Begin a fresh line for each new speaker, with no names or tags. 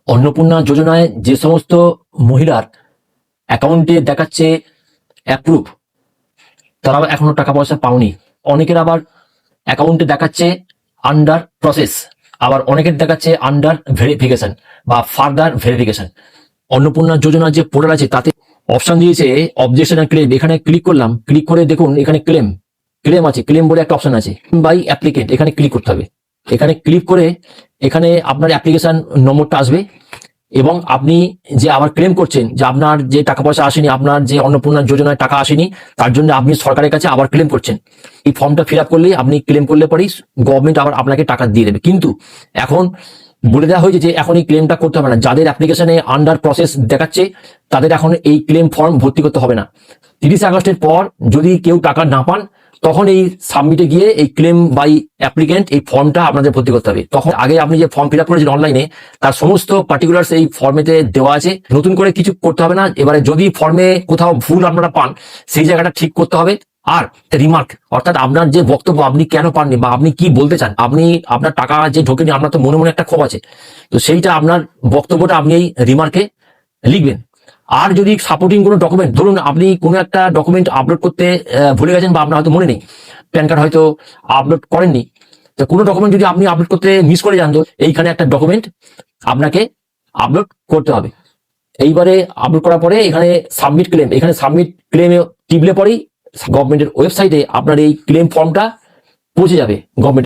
অন্নপূর্ণা যোজনায় যে সমস্ত মহিলার অ্যাকাউন্টে দেখাচ্ছে অ্যাপ্রুভ, তারা এখনো টাকা পয়সা পাওনি। অনেকের আবার অ্যাকাউন্টে দেখাচ্ছে আন্ডার প্রসেস, আবার অনেকের দেখাচ্ছে আন্ডার ভেরিফিকেশন বা ফার্দার ভেরিফিকেশন। অন্নপূর্ণা যোজনার যে পোর্টাল আছে তাতে অপশন দিয়েছে অবজেকশন আর ক্লেম। এখানে ক্লিক করলাম, ক্লিক করে দেখুন এখানে ক্লেম আছে, ক্লেম বলে একটা অপশন আছে বাই অ্যাপ্লিকেন্ট। এখানে ক্লিক করতে হবে। এখানে ক্লিক করে এখানে আপনার অ্যাপ্লিকেশন নম্বরটা আসবে এবং আপনি যে আবার ক্লেম করছেন যে আপনার যে টাকা পয়সা আসেনি, আপনার যে অন্নপূর্ণা যোজনায় টাকা আসেনি, তার জন্য আপনি সরকারের কাছে আবার ক্লেম করছেন। এই ফর্মটা ফিল আপ করলেই আপনি ক্লেম করলে পরেই গভর্নমেন্ট আবার আপনাকে টাকা দিয়ে দেবে। কিন্তু এখন বলে দেওয়া হয়েছে যে এখন এই ক্লেমটা করতে হবে না। যাদের অ্যাপ্লিকেশনে আন্ডার প্রসেস দেখাচ্ছে তাদের এখন এই ক্লেম ফর্ম ভর্তি করতে হবে না। 30 আগস্টের পর যদি কেউ টাকা না পান তখন এই সাবমিটে গিয়ে এই ক্লেম বাই অ্যাপ্লিকেন্ট এই ফর্মটা আপনাদের ভর্তি করতে হবে। তখন আগে আপনি যে ফর্ম ফিল আপ করেছেন অনলাইনে তার সমস্ত পার্টিকুলার্স এই ফর্মেতে দেওয়া আছে, নতুন করে কিছু করতে হবে না। এবারে যদি ফর্মে কোথাও ভুল আপনারা পান সেই জায়গাটা ঠিক করতে হবে। আর রিমার্ক অর্থাৎ আপনার যে বক্তব্য, আপনি কেন পাননি বা আপনি কি বলতে চান, আপনি আপনার টাকা যে ঢোকেনি, আপনার তো মনে মনে একটা ক্ষোভ আছে, তো সেইটা আপনার বক্তব্যটা আপনি এই রিমার্কে লিখবেন। আর যদি সাপোর্টিং কোনো ডকুমেন্ট, ধরুন আপনি কোনো একটা ডকুমেন্ট আপলোড করতে ভুলে গেছেন বা আপনার হয়তো মনে নেই, প্যান কার্ড হয়তো আপলোড করেননি, তো কোনো ডকুমেন্ট যদি আপনি আপলোড করতে মিস করে যান তো এইখানে একটা ডকুমেন্ট আপনাকে আপলোড করতে হবে। এইবারে আপলোড করার পরে এখানে সাবমিট ক্লেম, এখানে সাবমিট ক্লেমে টিপলে পরেই গভর্নমেন্টের ওয়েবসাইটে আপনার এই ক্লেম ফর্মটা পৌঁছে যাবে গভর্নমেন্ট।